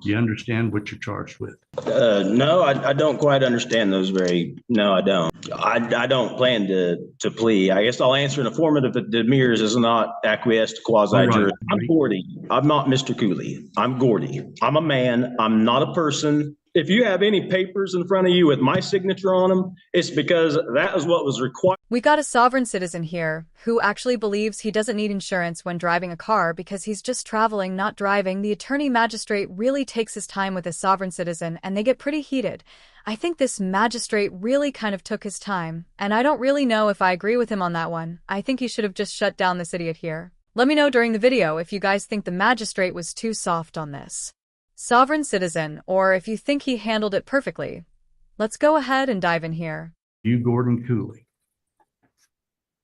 Do you understand what you're charged with? No, I don't quite understand those no, I don't. I don't plan to plea. I guess I'll answer in affirmative if Demers is not acquiesced to quasi-jury. Right. I'm Gordy. I'm not Mr. Cooley. I'm Gordy. I'm a man. I'm not a person. If you have any papers in front of you with my signature on them, it's because that is what was required. We got a sovereign citizen here who actually believes he doesn't need insurance when driving a car because he's just traveling, not driving. The attorney magistrate really takes his time with his sovereign citizen and they get pretty heated. I think this magistrate really kind of took his time, and I don't really know if I agree with him on that one. I think he should have just shut down this idiot here. Let me know during the video if you guys think the magistrate was too soft on this sovereign citizen, or if you think he handled it perfectly. Let's go ahead and dive in here. You, Gordon Cooley.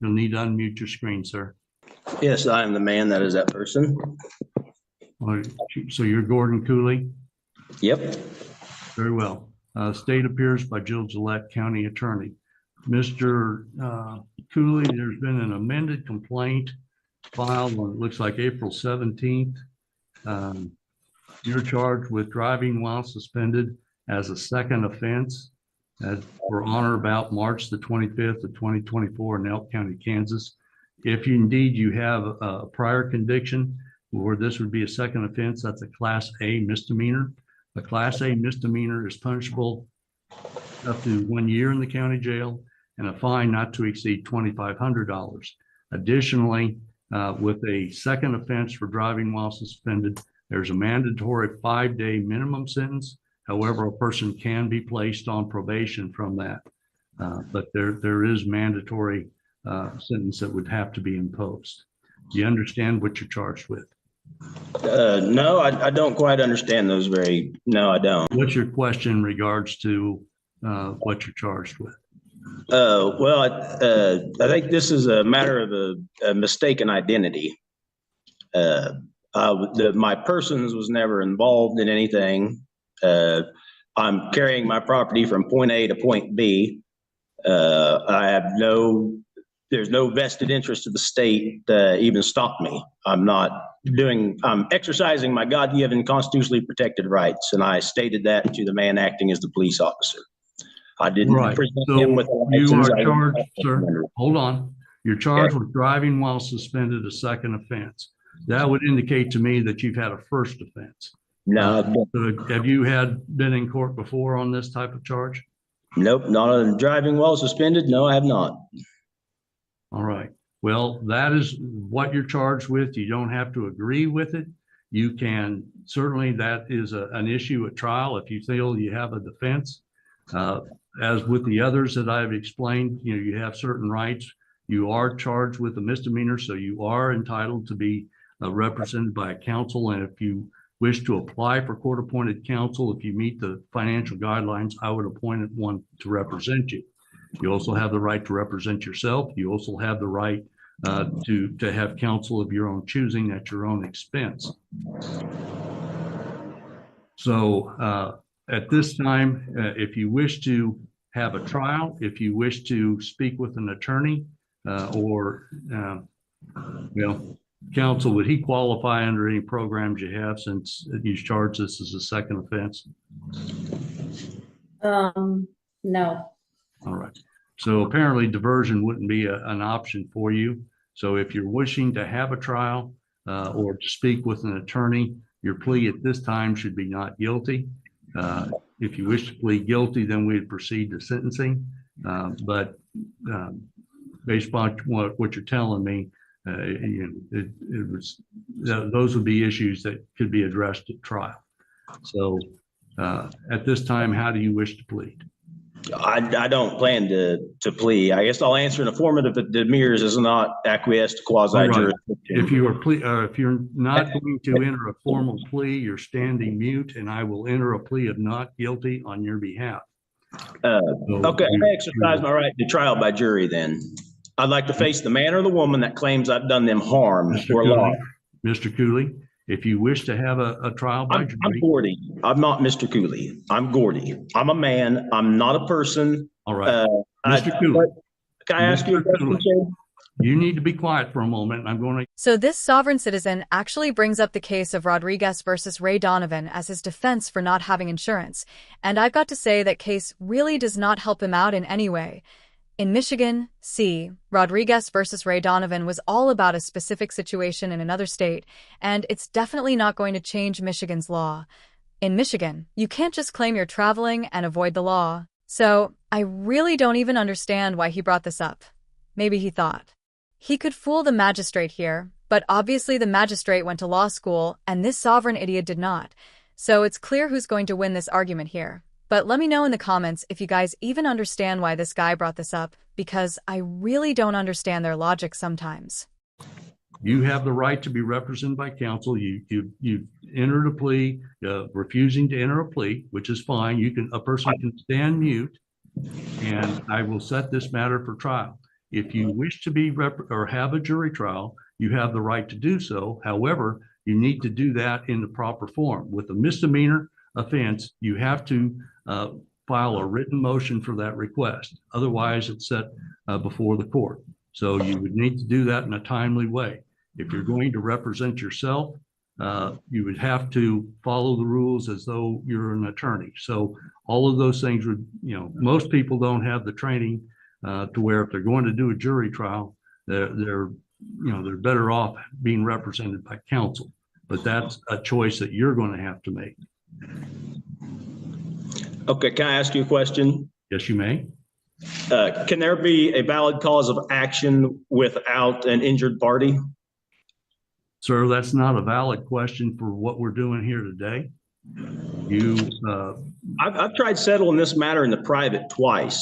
You'll need to unmute your screen, sir. Yes, I am the man. That is that person. So you're Gordon Cooley? Yep. Very well. State appears by Jill Gillette, County Attorney. Mr. Cooley, there's been an amended complaint filed on, it looks like April 17th. You're charged with driving while suspended as a second offense for on or about March the 25th of 2024 in Elk County, Kansas. If indeed you have a prior conviction where this would be a second offense, that's a Class A misdemeanor. A Class A misdemeanor is punishable up to 1 year in the county jail and a fine not to exceed $2,500. Additionally, with a second offense for driving while suspended, there's a mandatory 5-day minimum sentence. However, a person can be placed on probation from that, but there is mandatory sentence that would have to be imposed. Do you understand what you're charged with? No, I don't quite understand those no, I don't. What's your question in regards to what you're charged with? Well, I think this is a matter of a mistaken identity. My persons was never involved in anything. I'm carrying my property from point A to point B. There's no vested interest of the state to even stop me. I'm exercising my God-given constitutionally protected rights. And I stated that to the man acting as the police officer. I didn't present him with a you license. are charged, sir. Hold on. You're charged with driving while suspended, a second offense. That would indicate to me that you've had a first offense. No. So have you been in court before on this type of charge? Nope, not on driving while suspended. No, I have not. All right. Well, that is what you're charged with. You don't have to agree with it. You can certainly, that is an issue at trial if you feel you have a defense. As with the others that I've explained, you have certain rights. You are charged with a misdemeanor, so you are entitled to be represented by a counsel. And if you wish to apply for court-appointed counsel, if you meet the financial guidelines, I would appoint one to represent you. You also have the right to represent yourself. You also have the right to have counsel of your own choosing at your own expense. So at this time, if you wish to have a trial, if you wish to speak with an attorney counsel, would he qualify under any programs you have since you charge this as a second offense? No. All right. So apparently diversion wouldn't be an option for you. So if you're wishing to have a trial or to speak with an attorney, your plea at this time should be not guilty. If you wish to plead guilty, then we'd proceed to sentencing. But based upon what you're telling me, those would be issues that could be addressed at trial. So at this time, how do you wish to plead? I don't plan to plea. I guess I'll answer in affirmative if Demers is not acquiesced to quasi-jurisdiction. Right. If you're not going to enter a formal plea, you're standing mute, and I will enter a plea of not guilty on your behalf. Okay, I exercise my right to trial by jury then. I'd like to face the man or the woman that claims I've done them harm or law. Mr. Cooley, if you wish to have a trial by jury. I'm Gordy. I'm not Mr. Cooley. I'm Gordy. I'm a man. I'm not a person. All right. Mr. Cooley. Can I ask you a question, sir? You need to be quiet for a moment. I'm going to. So this sovereign citizen actually brings up the case of Rodriguez versus Ray Donovan as his defense for not having insurance. And I've got to say that case really does not help him out in any way. In Michigan, Rodriguez versus Ray Donovan was all about a specific situation in another state, and it's definitely not going to change Michigan's law. In Michigan, you can't just claim you're traveling and avoid the law. So I really don't even understand why he brought this up. Maybe he thought he could fool the magistrate here, but obviously the magistrate went to law school and this sovereign idiot did not. So it's clear who's going to win this argument here. But let me know in the comments if you guys even understand why this guy brought this up, because I really don't understand their logic sometimes. You have the right to be represented by counsel. You entered a plea, refusing to enter a plea, which is fine. A person can stand mute, and I will set this matter for trial. If you wish to be or have a jury trial, you have the right to do so. However, you need to do that in the proper form. With a misdemeanor offense, you have to file a written motion for that request. Otherwise, it's set before the court. So you would need to do that in a timely way. If you're going to represent yourself, you would have to follow the rules as though you're an attorney. So all of those things would, most people don't have the training to where if they're going to do a jury trial, they're better off being represented by counsel. But that's a choice that you're going to have to make. Okay, can I ask you a question? Yes, you may. Can there be a valid cause of action without an injured party? Sir, that's not a valid question for what we're doing here today. I've tried settling this matter in the private twice.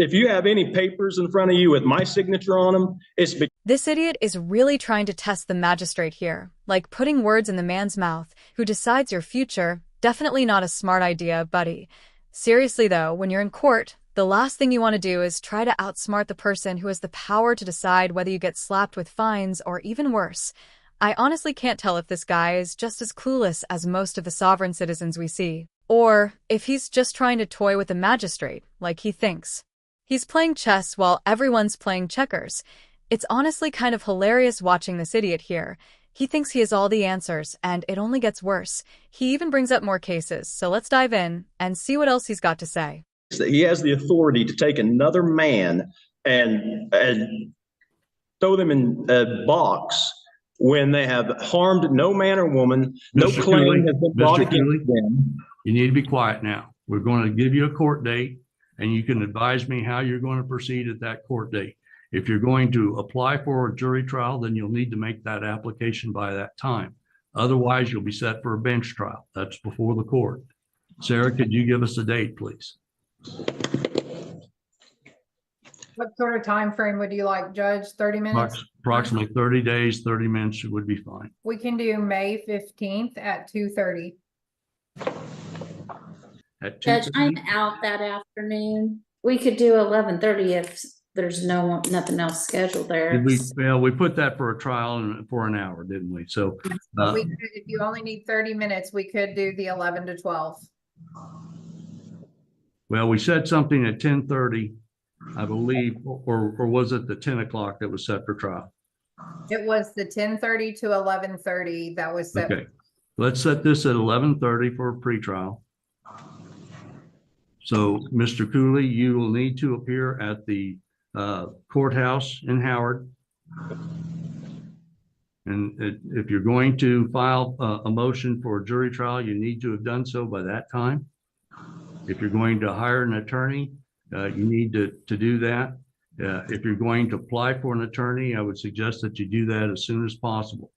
If you have any papers in front of you with my signature on them, This idiot is really trying to test the magistrate here, like putting words in the man's mouth who decides your future. Definitely not a smart idea, buddy. Seriously though, when you're in court, the last thing you want to do is try to outsmart the person who has the power to decide whether you get slapped with fines or even worse. I honestly can't tell if this guy is just as clueless as most of the sovereign citizens we see, or if he's just trying to toy with the magistrate, like he thinks he's playing chess while everyone's playing checkers. It's honestly kind of hilarious watching this idiot here. He thinks he has all the answers, and it only gets worse. He even brings up more cases, so let's dive in and see what else he's got to say. He has the authority to take another man and throw them in a box when they have harmed no man or woman. No Mr. claim Cooley, has been brought Mr. against Cooley, them. You need to be quiet now. We're going to give you a court date, and you can advise me how you're going to proceed at that court date. If you're going to apply for a jury trial, then you'll need to make that application by that time. Otherwise, you'll be set for a bench trial. That's before the court. Sarah, could you give us a date, please? What sort of time frame would you like, Judge? 30 minutes? Approximately 30 days, 30 minutes would be fine. We can do May 15th at 2:30. At Judge, 2:30? I'm out that afternoon. We could do 11:30 if there's nothing else scheduled there. We put that for a trial and for an hour, didn't we? So We could, if you only need 30 minutes, we could do the 11 to 12. well, we said something at 10:30, I believe, or was it the 10 o'clock that was set for trial? It was the 10:30 to 11:30 that was set. Okay, let's set this at 11:30 for a pretrial. So, Mr. Cooley, you will need to appear at the courthouse in Howard. And if you're going to file a motion for a jury trial, you need to have done so by that time. If you're going to hire an attorney, you need to do that. If you're going to apply for an attorney, I would suggest that you do that as soon as possible,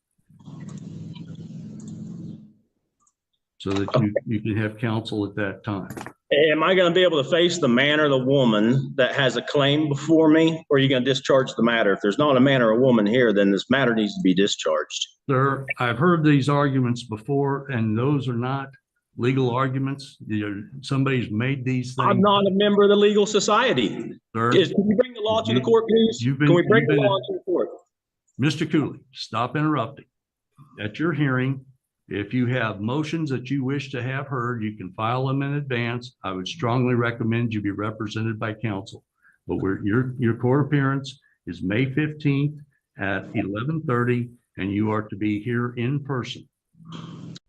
so that you can have counsel at that time. Am I going to be able to face the man or the woman that has a claim before me, or are you going to discharge the matter? If there's not a man or a woman here, then this matter needs to be discharged. Sir, I've heard these arguments before, and those are not legal arguments. Somebody's made these things. I'm not a member of the legal society. Sir, Can you bring the law to the court, please? Can we bring the law to the court? Mr. Cooley, stop interrupting. At your hearing, if you have motions that you wish to have heard, you can file them in advance. I would strongly recommend you be represented by counsel. But your court appearance is May 15th at 11:30, and you are to be here in person.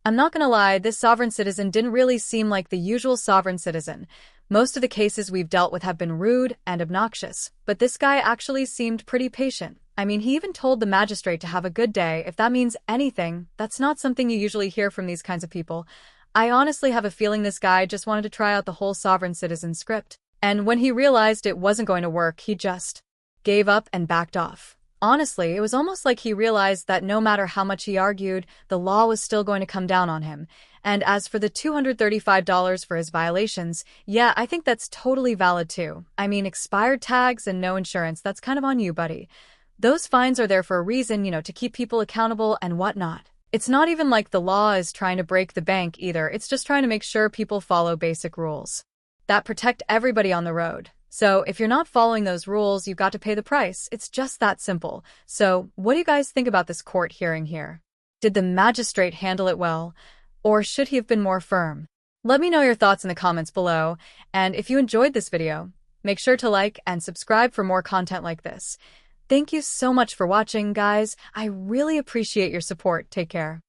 I'm not gonna lie, this sovereign citizen didn't really seem like the usual sovereign citizen. Most of the cases we've dealt with have been rude and obnoxious, but this guy actually seemed pretty patient. I mean, he even told the magistrate to have a good day. If that means anything, that's not something you usually hear from these kinds of people. I honestly have a feeling this guy just wanted to try out the whole sovereign citizen script. And when he realized it wasn't going to work, he just gave up and backed off. Honestly, it was almost like he realized that no matter how much he argued, the law was still going to come down on him. And as for the $235 for his violations, yeah, I think that's totally valid too. I mean, expired tags and no insurance, that's kind of on you, buddy. Those fines are there for a reason, to keep people accountable and whatnot. It's not even like the law is trying to break the bank either. It's just trying to make sure people follow basic rules that protect everybody on the road. So if you're not following those rules, you've got to pay the price. It's just that simple. So what do you guys think about this court hearing here? Did the magistrate handle it well? Or should he have been more firm? Let me know your thoughts in the comments below. And if you enjoyed this video, make sure to like and subscribe for more content like this. Thank you so much for watching, guys. I really appreciate your support. Take care.